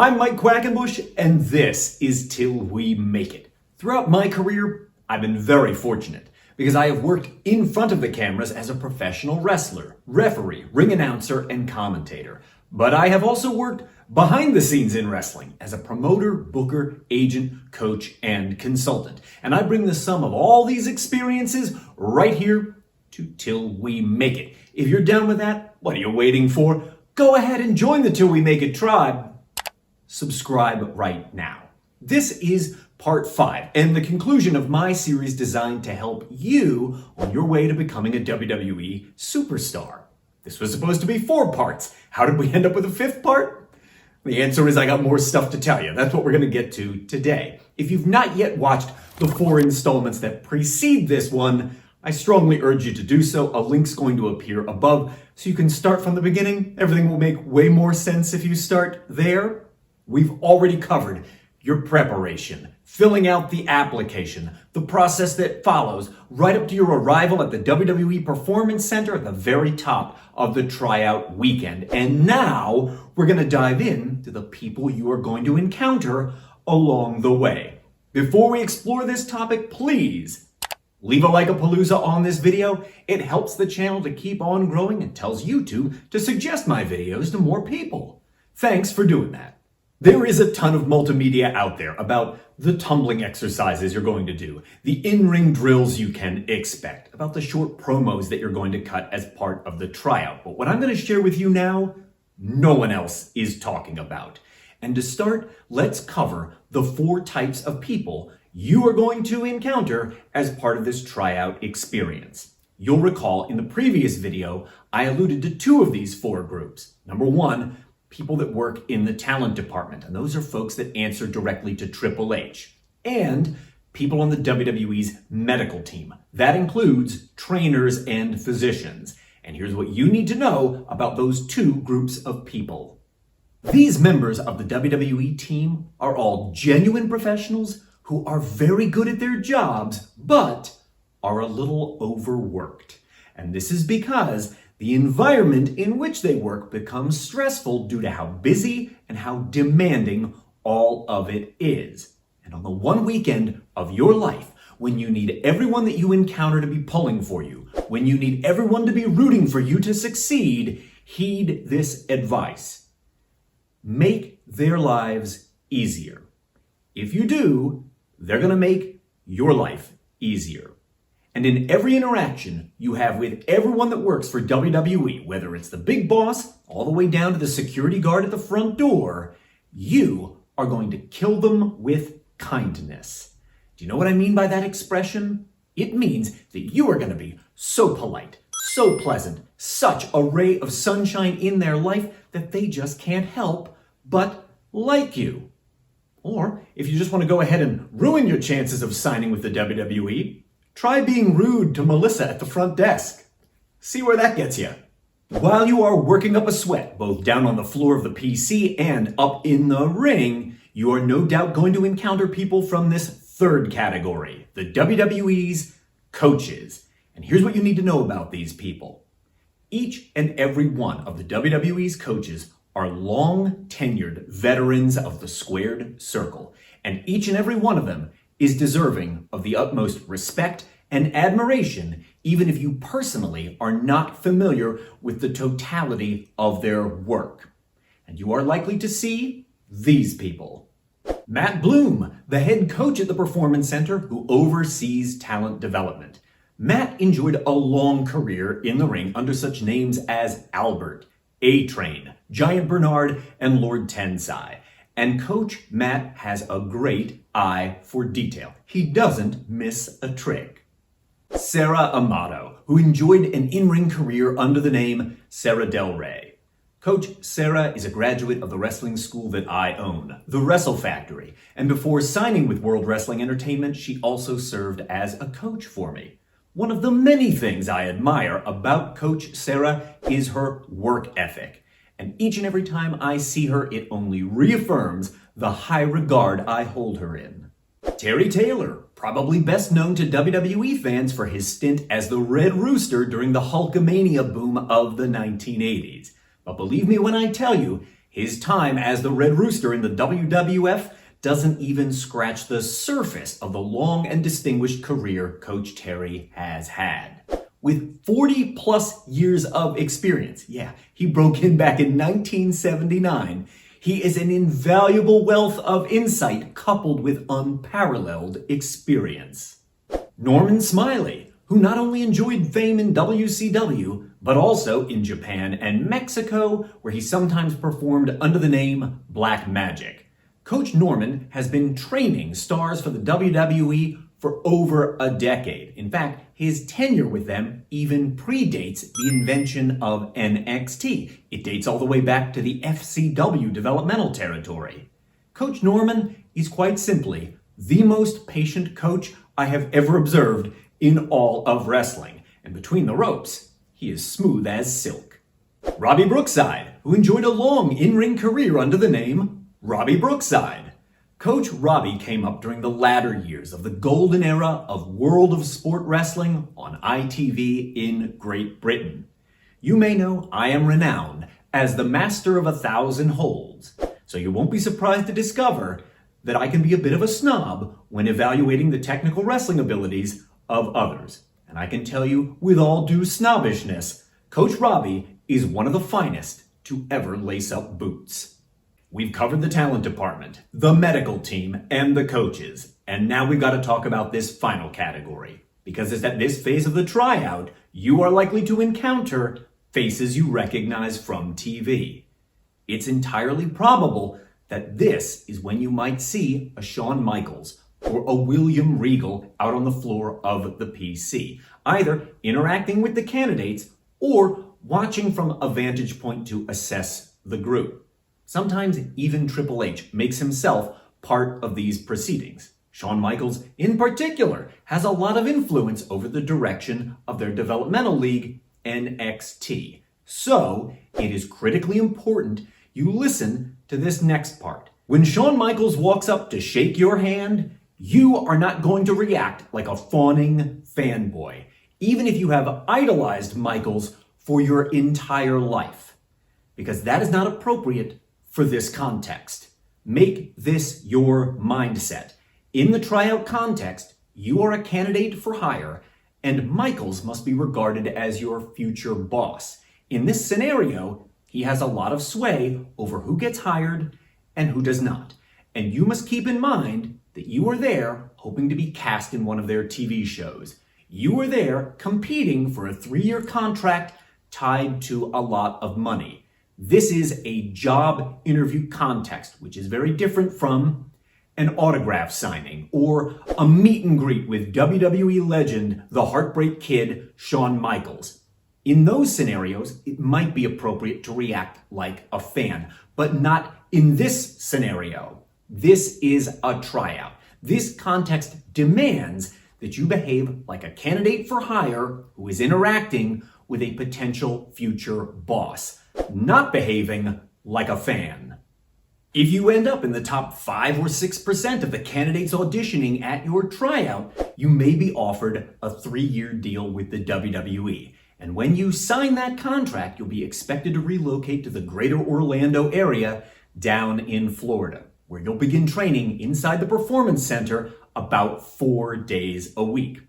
I'm Mike Quackenbush, and this is Till We Make It. Throughout my career, I've been very fortunate because I have worked in front of the cameras as a professional wrestler, referee, ring announcer, and commentator. But I have also worked behind the scenes in wrestling as a promoter, booker, agent, coach, and consultant. And I bring the sum of all these experiences right here to Till We Make It. If you're down with that, what are you waiting for? Go ahead and join the Till We Make It tribe. Subscribe right now. This is part 5 and the conclusion of my series designed to help you on your way to becoming a WWE Superstar. This was supposed to be 4 parts. How did we end up with a 5th part? The answer is I got more stuff to tell you. That's what we're going to get to today. If you've not yet watched the 4 installments that precede this one, I strongly urge you to do so. A link's going to appear above so you can start from the beginning. Everything will make way more sense if you start there. We've already covered your preparation, filling out the application, the process that follows, right up to your arrival at the WWE Performance Center at the very top of the tryout weekend. And now we're going to dive in to the people you are going to encounter along the way. Before we explore this topic, please leave a like-a-palooza on this video. It helps the channel to keep on growing and tells YouTube to suggest my videos to more people. Thanks for doing that. There is a ton of multimedia out there about the tumbling exercises you're going to do, the in-ring drills you can expect, about the short promos that you're going to cut as part of the tryout. But what I'm going to share with you now, no one else is talking about. And to start, let's cover the 4 types of people you are going to encounter as part of this tryout experience. You'll recall in the previous video, I alluded to 2 of these 4 groups. Number 1, people that work in the talent department, and those are folks that answer directly to Triple H, and people on the WWE's medical team. That includes trainers and physicians. And here's what you need to know about those 2 groups of people. These members of the WWE team are all genuine professionals who are very good at their jobs, but are a little overworked. And this is because the environment in which they work becomes stressful due to how busy and how demanding all of it is. And on the one weekend of your life, when you need everyone that you encounter to be pulling for you, when you need everyone to be rooting for you to succeed, heed this advice. Make their lives easier. If you do, they're going to make your life easier. And in every interaction you have with everyone that works for WWE, whether it's the big boss all the way down to the security guard at the front door, you are going to kill them with kindness. Do you know what I mean by that expression? It means that you are going to be so polite, so pleasant, such a ray of sunshine in their life that they just can't help but like you. Or if you just want to go ahead and ruin your chances of signing with the WWE, try being rude to Melissa at the front desk. See where that gets you. While you are working up a sweat, both down on the floor of the PC and up in the ring, you are no doubt going to encounter people from this 3rd category, the WWE's coaches. And here's what you need to know about these people. Each and every one of the WWE's coaches are long-tenured veterans of the squared circle, and each and every one of them is deserving of the utmost respect and admiration, even if you personally are not familiar with the totality of their work. And you are likely to see these people. Matt Bloom, the head coach at the Performance Center who oversees talent development. Matt enjoyed a long career in the ring under such names as Albert, A-Train, Giant Bernard, and Lord Tensai. And Coach Matt has a great eye for detail. He doesn't miss a trick. Sarah Amato, who enjoyed an in-ring career under the name Sarah Del Rey. Coach Sarah is a graduate of the wrestling school that I own, the Wrestle Factory. And before signing with World Wrestling Entertainment, she also served as a coach for me. One of the many things I admire about Coach Sarah is her work ethic. And each and every time I see her, it only reaffirms the high regard I hold her in. Terry Taylor, probably best known to WWE fans for his stint as the Red Rooster during the Hulkamania boom of the 1980s. But believe me when I tell you, His time as the Red Rooster in the WWF doesn't even scratch the surface of the long and distinguished career Coach Terry has had. With 40 plus years of experience, yeah, he broke in back in 1979, he is an invaluable wealth of insight coupled with unparalleled experience. Norman Smiley, who not only enjoyed fame in WCW, but also in Japan and Mexico, where he sometimes performed under the name Black Magic. Coach Norman has been training stars for the WWE for over a decade. In fact, his tenure with them even predates the invention of NXT. It dates all the way back to the FCW developmental territory. Coach Norman is quite simply the most patient coach I have ever observed in all of wrestling. And between the ropes, he is smooth as silk. Robbie Brookside, who enjoyed a long in-ring career under the name Robbie Brookside. Coach Robbie came up during the latter years of the golden era of World of Sport Wrestling on ITV in Great Britain. You may know I am renowned as the master of 1,000 holds, so you won't be surprised to discover that I can be a bit of a snob when evaluating the technical wrestling abilities of others. And I can tell you with all due snobbishness, Coach Robbie is one of the finest to ever lace up boots. We've covered the talent department, the medical team, and the coaches. And now we've got to talk about this final category. Because it's at this phase of the tryout, you are likely to encounter faces you recognize from TV. It's entirely probable that this is when you might see a Shawn Michaels or a William Regal out on the floor of the PC, either interacting with the candidates or watching from a vantage point to assess the group. Sometimes even Triple H makes himself part of these proceedings. Shawn Michaels, in particular, has a lot of influence over the direction of their developmental league, NXT. So, it is critically important you listen to this next part. When Shawn Michaels walks up to shake your hand, you are not going to react like a fawning fanboy, even if you have idolized Michaels for your entire life, because that is not appropriate for this context. Make this your mindset. In the tryout context, you are a candidate for hire, and Michaels must be regarded as your future boss. In this scenario, he has a lot of sway over who gets hired and who does not. And you must keep in mind that you are there hoping to be cast in one of their TV shows. You are there competing for a 3-year contract tied to a lot of money. This is a job interview context, which is very different from an autograph signing or a meet and greet with WWE legend, the Heartbreak Kid, Shawn Michaels. In those scenarios, it might be appropriate to react like a fan, but not in this scenario. This is a tryout. This context demands that you behave like a candidate for hire who is interacting with a potential future boss, not behaving like a fan. If you end up in the top 5 or 6% of the candidates auditioning at your tryout, you may be offered a 3-year deal with the WWE. And when you sign that contract, you'll be expected to relocate to the greater Orlando area down in Florida, where you'll begin training inside the Performance Center about 4 days a week.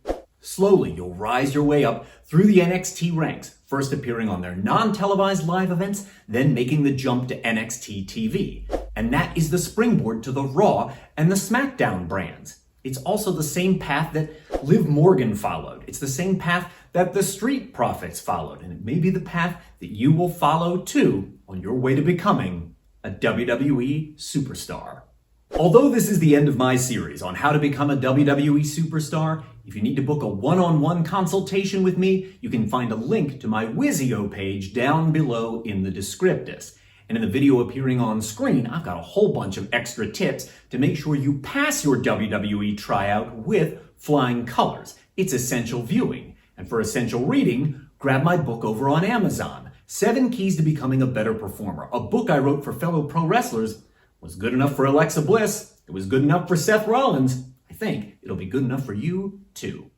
Slowly, you'll rise your way up through the NXT ranks, first appearing on their non-televised live events, then making the jump to NXT TV. And that is the springboard to the Raw and the Smackdown brands. It's also the same path that Liv Morgan followed. It's the same path that the Street Profits followed. And it may be the path that you will follow too on your way to becoming a WWE Superstar. Although this is the end of my series on how to become a WWE Superstar, if you need to book a one-on-one consultation with me, you can find a link to my Wizio page down below in the descriptus. And in the video appearing on screen, I've got a whole bunch of extra tips to make sure you pass your WWE tryout with flying colors. It's essential viewing. And for essential reading, grab my book over on Amazon, 7 Keys to Becoming a Better Performer. A book I wrote for fellow pro wrestlers. Was good enough for Alexa Bliss. It was good enough for Seth Rollins. I think it'll be good enough for you too.